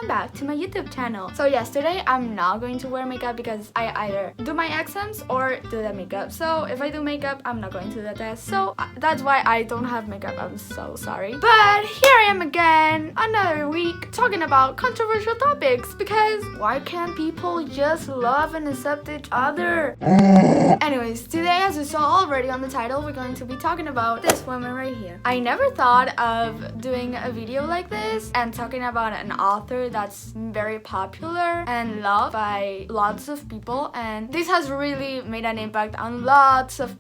welcome back to my YouTube channel. So yesterday I'm not going to wear makeup because I either do my exams or do the makeup. So if I do makeup, I'm not going to the test. So that's why I don't have makeup. I'm so sorry. But here I am again, another week, talking about controversial topics because why can't people just love and accept each other? Anyways, today, as you saw already on the title, we're going to be talking about this woman right here. I never thought of doing a video like this and talking about an author that's very popular and loved by lots of people, and this has really made an impact on lots of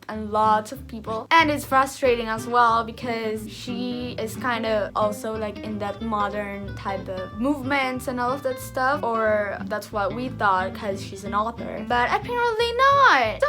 people, and it's frustrating as well because she is kind of also like in that modern type of movements and all of that stuff, or that's what we thought because she's an author, but apparently not.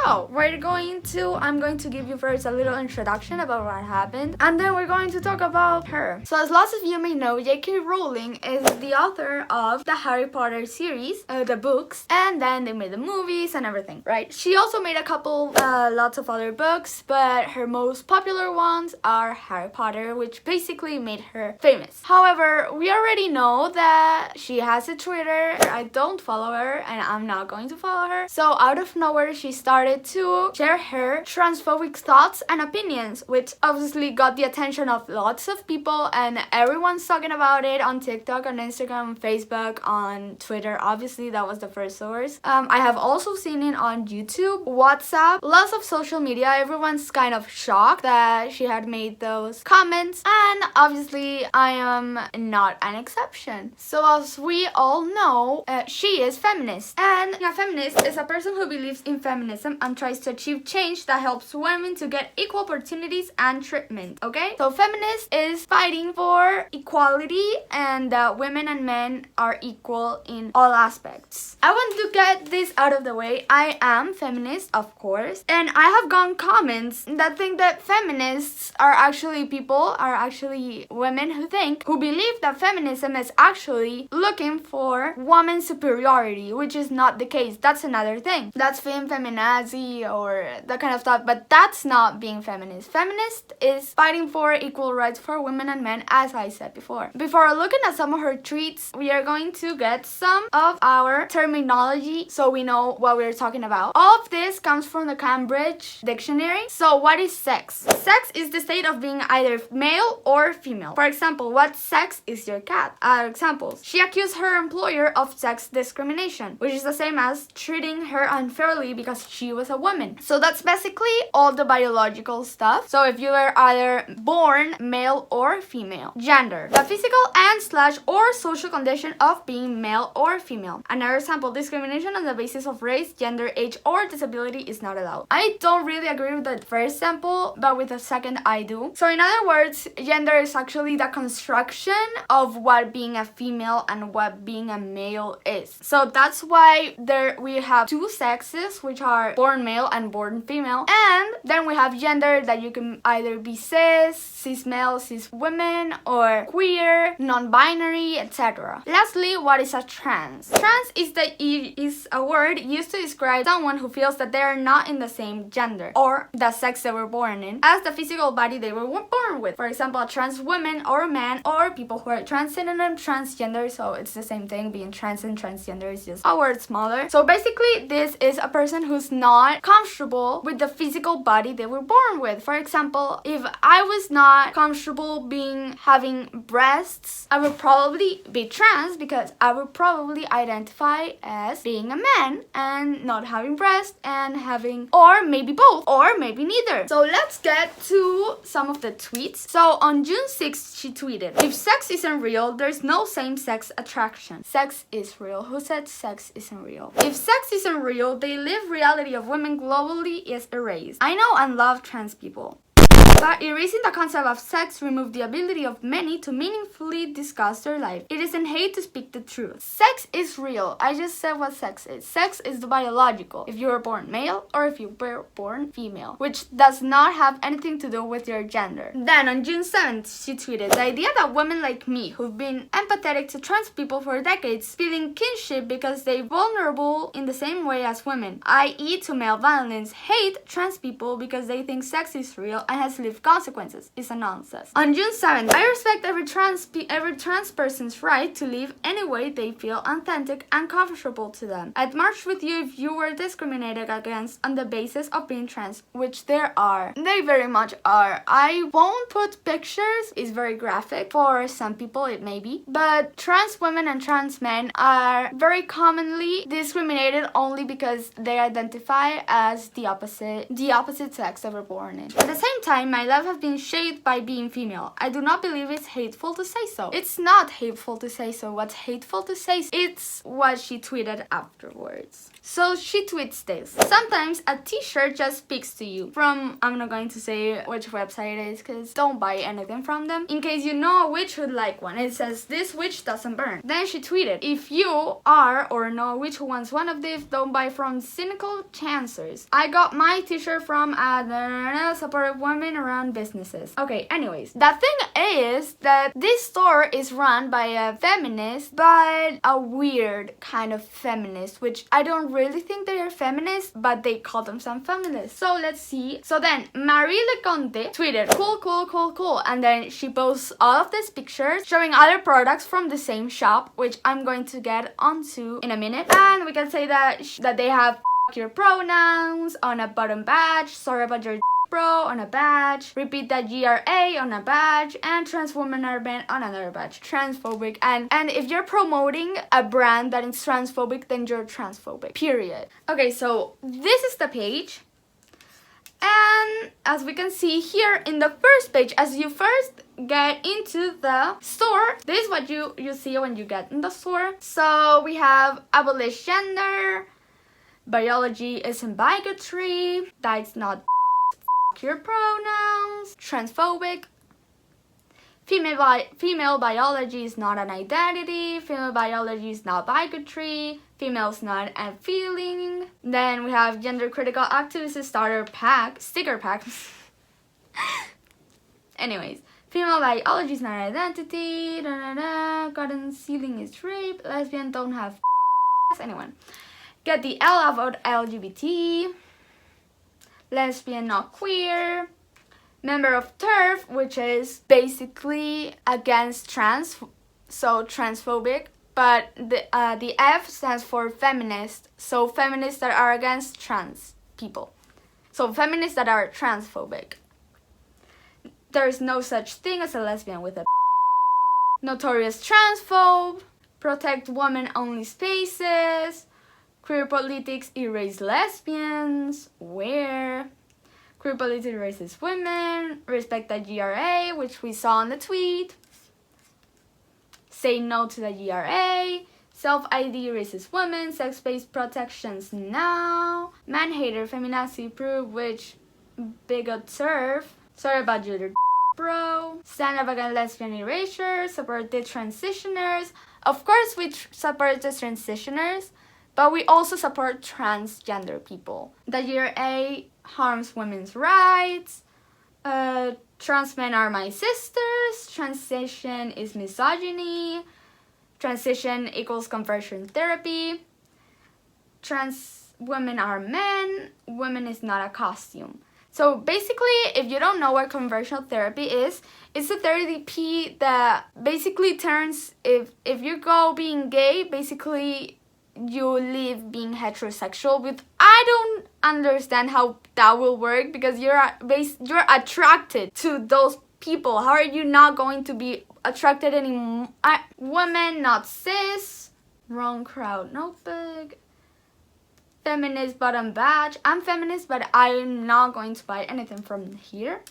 So I'm going to give you first a little introduction about what happened, and then we're going to talk about her. So as lots of you may know, J.K. Rowling is the author of the Harry Potter series, the books, and then they made the movies and everything, right? She also made a couple, lots of other books, but her most popular ones are Harry Potter, which basically made her famous. However, we already know that she has a Twitter. I don't follow her, and I'm not going to follow her. So out of nowhere, she started to share her transphobic thoughts and opinions, which obviously got the attention of lots of people, and everyone's talking about it on TikTok, on Instagram, on Facebook, on Twitter. Obviously, that was the first source. I have also seen it on YouTube, WhatsApp, lots of social media. Everyone's kind of shocked that she had made those comments, and obviously, I am not an exception. So as we all know, she is feminist, and a feminist is a person who believes in feminism and tries to achieve change that helps women to get equal opportunities and treatment, okay? So feminist is fighting for equality and that women and men are equal in all aspects. I want to get this out of the way. I am feminist, of course, and I have gotten comments that think that feminists are actually women who believe that feminism is actually looking for woman's superiority, which is not the case. That's another thing. That's feminazi or that kind of stuff, but that's not being feminist. Feminist is fighting for equal rights for women and men, as I said before. Before looking at some of her tweets, we are going to get some of our terminology so we know what we're talking about. All of this comes from the Cambridge Dictionary. So what is sex? Sex is the state of being either male or female. For example, what sex is your cat? Examples. She accused her employer of sex discrimination, which is the same as treating her unfairly because she was a woman. So that's basically all the biological stuff. So if you were either born male or female. Gender, the physical and/or social condition of being male or female. Another example, discrimination on the basis of race, gender, age, or disability is not allowed. I don't really agree with the first example, but with the second I do. So in other words, gender is actually the construction of what being a female and what being a male is. So that's why we have two sexes, which are born male and born female, and then we have gender, that you can either be cis male, cis women, or queer, non-binary, etc. Lastly, what is a trans? Trans is a word used to describe someone who feels that they are not in the same gender or the sex they were born in as the physical body they were born with. For example, a trans woman or man, or people who are transgender and transgender, so it's the same thing. Being trans and transgender is just a word smaller. So basically, this is a person who's not comfortable with the physical body they were born with. For example, if I was not comfortable having breasts, I would probably be trans because I would probably identify as being a man and not having breasts and having, or maybe both, or maybe neither. So let's get to some of the tweets. So on June 6th, she tweeted, "If sex isn't real, there's no same-sex attraction. Sex is real." Who said sex isn't real? If sex isn't real, the lived reality of women globally is erased. I know and love trans people, but erasing the concept of sex removes the ability of many to meaningfully discuss their life. It isn't hate to speak the truth. Sex is real. I just said what sex is. Sex is the biological. If you were born male or if you were born female, which does not have anything to do with your gender. Then on June 7th, she tweeted, "The idea that women like me, who've been empathetic to trans people for decades, feeling kinship because they're vulnerable in the same way as women, i.e. to male violence, hate trans people because they think sex is real and has lived with consequences is a nonsense. On June 7th, I respect every trans person's right to live any way they feel authentic and comfortable to them. I'd march with you if you were discriminated against on the basis of being trans, which there are. They very much are. I won't put pictures, it's very graphic. For some people it may be, but trans women and trans men are very commonly discriminated only because they identify as the opposite sex they were born in. At the same time, my life has been shaped by being female. I do not believe it's hateful to say so. It's not hateful to say so. What's hateful to say so? It's what she tweeted afterwards. So she tweets this: sometimes a t-shirt just speaks to you. From, I'm not going to say which website it is because don't buy anything from them. In case you know a witch would like one. It says, this witch doesn't burn. Then she tweeted, if you are or know which one's one of these, don't buy from cynical chancers. I got my t-shirt from a supportive women around businesses. Okay, anyways, the thing is that this store is run by a feminist, but a weird kind of feminist, which I don't really think they are feminists, but they call themselves feminists. So let's see. So then Marie Leconte tweeted, cool, and then she posts all of these pictures showing other products from the same shop, which I'm going to get onto in a minute. And we can say that they have your pronouns on a bottom badge, sorry about your bro on a badge, repeat that GRA on a badge, and trans women are banned on another badge. Transphobic. And if you're promoting a brand that is transphobic, then you're transphobic. Period. Okay, so this is the page. And as we can see here in the first page, as you first get into the store, this is what you see when you get in the store. So we have abolish gender, biology isn't bigotry, that's not your pronouns, transphobic, female biology is not an identity, female biology is not bigotry, female's not a feeling. Then we have gender critical activist sticker pack. Anyways, female biology is not an identity, garden ceiling is rape, lesbian don't have anyone. Get the L about LGBT, lesbian not queer, member of TERF, which is basically against trans, so transphobic, but the F stands for feminist, so feminists that are against trans people, so feminists that are transphobic. There is no such thing as a lesbian with a notorious transphobe, protect women-only spaces, queer politics erase lesbians, where? Queer politics erases women, respect the GRA, which we saw in the tweet, say no to the GRA, self-ID erases women, sex-based protections now, man-hater, feminazi proof, which bigot serve, sorry about your bro, stand up against lesbian erasure, support the transitioners. Of course we support the transitioners, but we also support transgender people. The GRA harms women's rights. Trans men are my sisters. Transition is misogyny. Transition equals conversion therapy. Trans women are men. Women is not a costume. So basically, if you don't know what conversion therapy is, it's a therapy that basically turns, if you go being gay, basically you leave being heterosexual. With I don't understand how that will work, because you're attracted to those people. How are you not going to be attracted anymore? Women, not cis. Wrong crowd notebook. Feminist bottom badge. I'm feminist, but I'm not going to buy anything from here.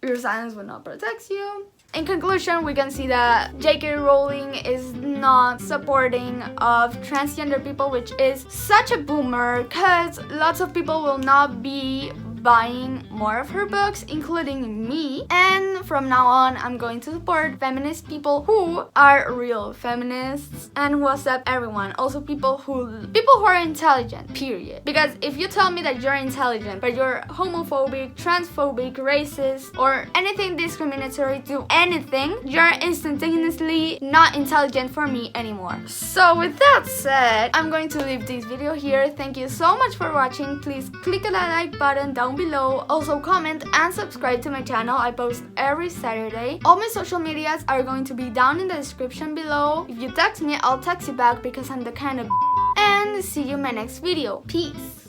Your silence will not protect you. In conclusion, we can see that J.K. Rowling is not supporting of transgender people, which is such a boomer, because lots of people will not be buying more of her books, including me. And from now on, I'm going to support feminist people who are real feminists and who accept everyone. Also people who are intelligent, period. Because if you tell me that you're intelligent, but you're homophobic, transphobic, racist, or anything discriminatory to anything, you're instantaneously not intelligent for me anymore. So with that said, I'm going to leave this video here. Thank you so much for watching. Please click on that like button down down below. Also comment and subscribe to my channel. I post every Saturday. All my social medias are going to be down in the description below. If you text me, I'll text you back because I'm the kind of and see you in my next video. Peace.